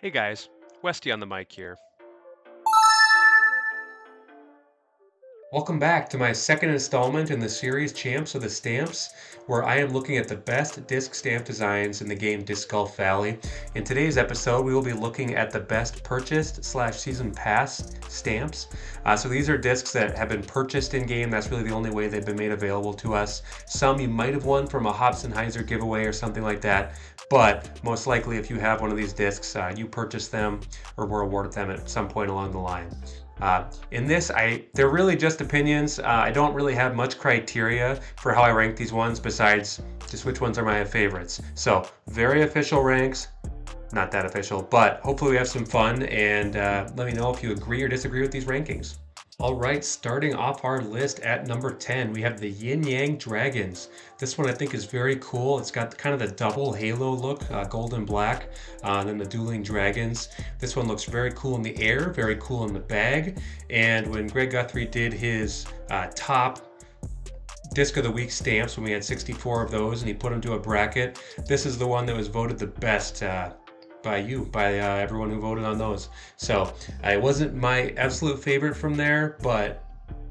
Hey guys, Westy on the mic here. Welcome back to my second installment in the series Champs of the Stamps, where I am looking at the best disc stamp designs in the game Disc Golf Valley. In today's episode, we will be looking at the best purchased / season pass stamps. So these are discs that have been purchased in game. That's really the only way they've been made available to us. Some you might have won from a Hobson Heiser giveaway or something like that. But most likely, if you have one of these discs, you purchased them or were awarded them at some point along the line. In this, they're really just opinions. I don't really have much criteria for how I rank these ones besides just which ones are my favorites. So very official ranks, not that official, but hopefully we have some fun and let me know if you agree or disagree with these rankings. All right, starting off our list at number 10, we have the Yinyang Dragons. This one I think is very cool. It's got kind of the double halo look, gold and black, then the dueling dragons. This one looks very cool in the air, very cool in the bag. And when Greg Guthrie did his top Disc of the Week stamps, when we had 64 of those and he put them to a bracket, this is the one that was voted the best by everyone who voted on those. So it wasn't my absolute favorite from there, but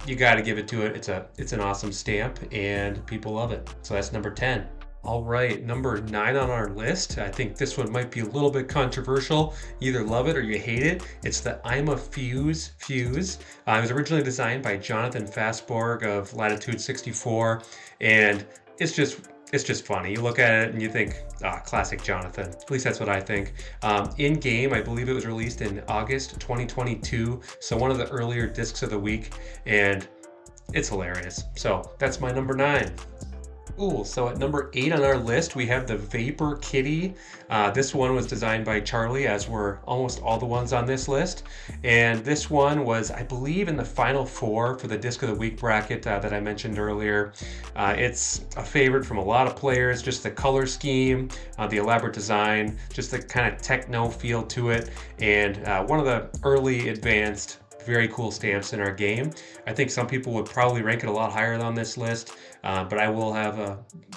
you got to give it to it. It's an awesome stamp and people love it. So that's number 10. All right, number 9 on our list. I think this one might be a little bit controversial. You either love it or you hate it. It's the IMA Fuse. It was originally designed by Jonathan Fastborg of Latitude 64, and it's just funny. You look at it and you think, classic Jonathan. At least that's what I think. In game, I believe it was released in August 2022, so one of the earlier discs of the week, and it's hilarious. So that's my number 9. Cool. So at number 8 on our list, we have the Vapor Kitty. This one was designed by Charlie, as were almost all the ones on this list. And this one was, I believe, in the final 4 for the Disc of the Week bracket that I mentioned earlier. It's a favorite from a lot of players, just the color scheme, the elaborate design, just the kind of techno feel to it, and one of the early advanced very cool stamps in our game. I think some people would probably rank it a lot higher on this list, but I will have,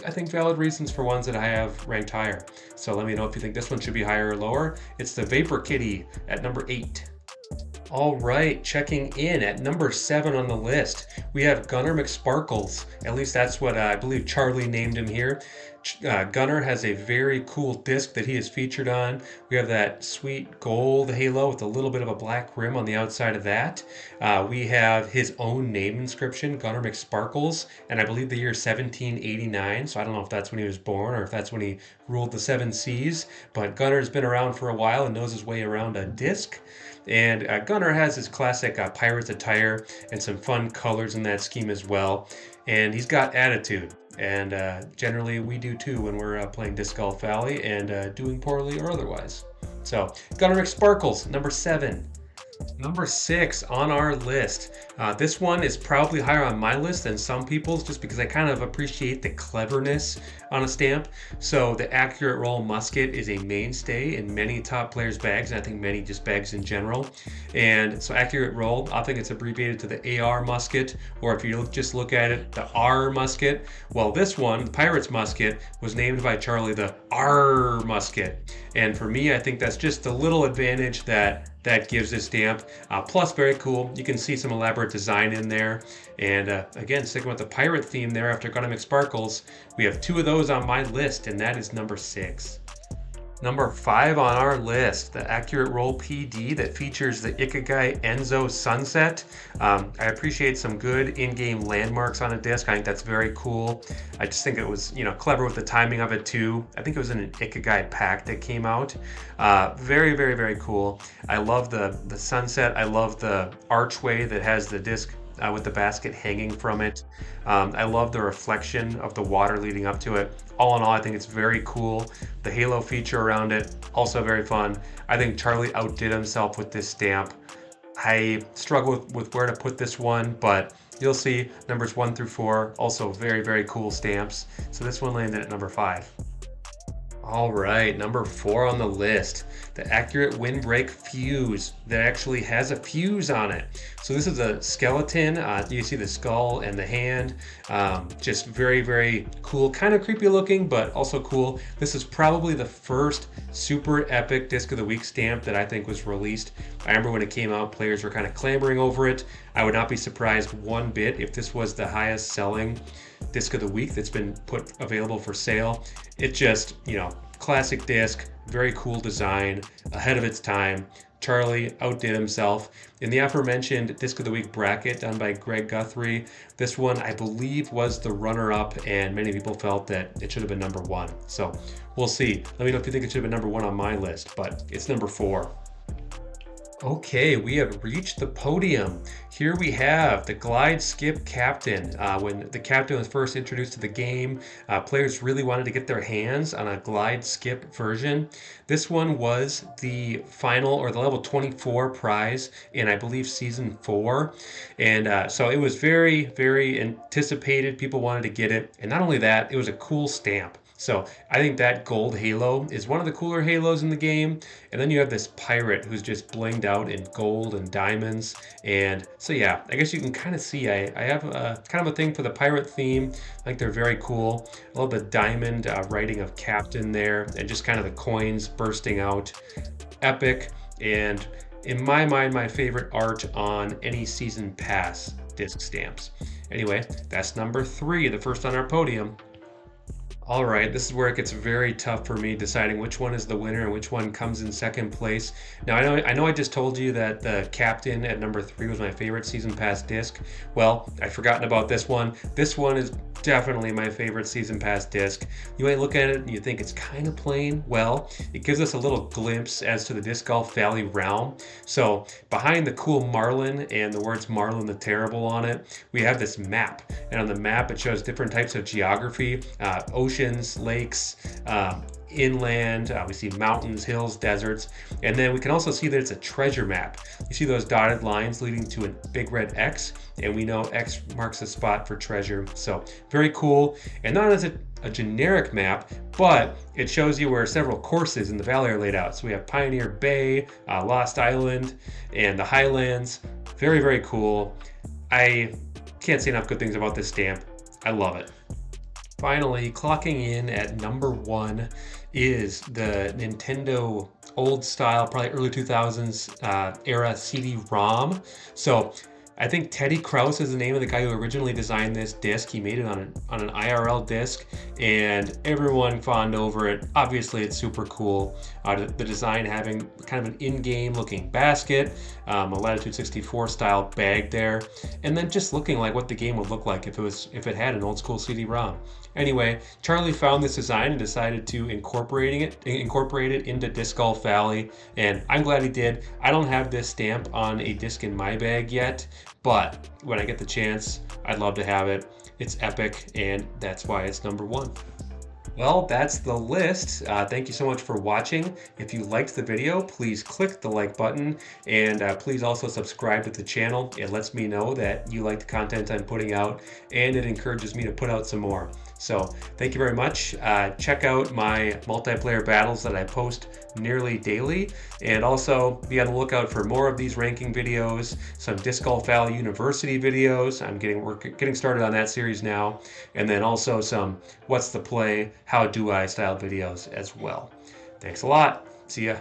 I think, valid reasons for ones that I have ranked higher. So let me know if you think this one should be higher or lower. It's the Vapor Kitty at number 8. All right, checking in at number 7 on the list, we have Gunnar McSparkles. At least that's what I believe Charlie named him here. Gunnar has a very cool disc that he is featured on. We have that sweet gold halo with a little bit of a black rim on the outside of that. We have his own name inscription, Gunnar McSparkles, and I believe the year 1789. So I don't know if that's when he was born or if that's when he ruled the 7 seas. But Gunnar's been around for a while and knows his way around a disc. And Gunnar has his classic pirate's attire and some fun colors in that scheme as well. And he's got attitude. And generally we do too when we're playing Disc Golf Valley and doing poorly or otherwise. So Gunnar McSparkles, number 7. Number 6 on our list. This one is probably higher on my list than some people's just because I kind of appreciate the cleverness on a stamp. So the Accurate Roll Musket is a mainstay in many top players' bags, and I think many just bags in general. And so Accurate Roll, I think it's abbreviated to the AR Musket, or if you just look at it, the R Musket. Well, this one, the Pirate's Musket, was named by Charlie the R Musket. And for me, I think that's just a little advantage that gives this stamp. Plus, very cool. You can see some elaborate design in there. And again, sticking with the pirate theme there after Gunnar McSparkles, we have 2 of those on my list, and that is number 6. Number 5 on our list, the Accurate Roll PD that features the Ikigai Enzo Sunset. I appreciate some good in-game landmarks on a disc. I think that's very cool. I just think it was, clever with the timing of it too. I think it was in an Ikigai pack that came out. Very, very, very cool. I love the sunset. I love the archway that has the disc with the basket hanging from it. I love the reflection of the water leading up to it. All in all, I think it's very cool. The halo feature around it, also very fun. I think Charlie outdid himself with this stamp. I struggle with where to put this one, but you'll see numbers 1 through 4, also very, very cool stamps. So this one landed at number 5. All right, number 4 on the list, the accurate Windbreake Fuse that actually has a fuse on it. So this is a skeleton. You see the skull and the hand. Just very, very cool. Kind of creepy looking, but also cool. This is probably the first super epic Disc of the Week stamp that I think was released. I remember when it came out, players were kind of clamoring over it. I would not be surprised one bit if this was the highest selling Disc of the Week that's been put available for sale. It just, classic disc, very cool design, ahead of its time. Charlie outdid himself. In the aforementioned Disc of the Week bracket done by Greg Guthrie, this one I believe was the runner-up, and many people felt that it should have been number 1. So we'll see. Let me know if you think it should have been number 1 on my list, but it's number 4. Okay, we have reached the podium. Here we have the Glide Skip Captain. When the Captain was first introduced to the game, players really wanted to get their hands on a Glide Skip version. This one was the final, or the level 24 prize in, I believe, Season 4. And so it was very, very anticipated. People wanted to get it. And not only that, it was a cool stamp. So I think that gold halo is one of the cooler halos in the game. And then you have this pirate who's just blinged out in gold and diamonds. And so yeah, I guess you can kind of see I have kind of a thing for the pirate theme. I think they're very cool. A little bit of diamond writing of Captain there, and just kind of the coins bursting out. Epic. And in my mind, my favorite art on any season pass disc stamps. Anyway, that's number 3, the first on our podium. All right, this is where it gets very tough for me deciding which one is the winner and which one comes in second place. Now, I know I just told you that the Captain at number 3 was my favorite season pass disc. Well, I've forgotten about this one. This one is definitely my favorite season pass disc. You might look at it and you think it's kind of plain. Well, it gives us a little glimpse as to the Disc Golf Valley realm. So behind the cool Marlin and the words Marlin the Terrible on it, we have this map. And on the map, it shows different types of geography, oceans, lakes, inland, we see mountains, hills, deserts, and then we can also see that it's a treasure map. You see those dotted lines leading to a big red X, and we know X marks the spot for treasure. So very cool. And not as a generic map, but it shows you where several courses in the valley are laid out. So we have Pioneer Bay, Lost Island, and the Highlands. Very, very cool. I can't say enough good things about this stamp. I love it. Finally, clocking in at number 1 is the Nintendo old style, probably early 2000s era CD-ROM. So I think Teddy Krause is the name of the guy who originally designed this disc. He made it on an IRL disc, and everyone fawned over it. Obviously, it's super cool. The design having kind of an in-game looking basket, a Latitude 64 style bag there, and then just looking like what the game would look like if it had an old school CD-ROM. Anyway, Charlie found this design and decided to incorporate it into Disc Golf Valley, and I'm glad he did. I don't have this stamp on a disc in my bag yet, but when I get the chance, I'd love to have it. It's epic, and that's why it's number 1. Well, that's the list. Thank you so much for watching. If you liked the video, please click the like button, and please also subscribe to the channel. It lets me know that you like the content I'm putting out, and it encourages me to put out some more. So thank you very much. Check out my multiplayer battles that I post nearly daily, and also be on the lookout for more of these ranking videos, some Disc Golf Valley University videos. We're getting started on that series now, and then also some What's the Play, How Do I style videos as well. Thanks a lot. See ya.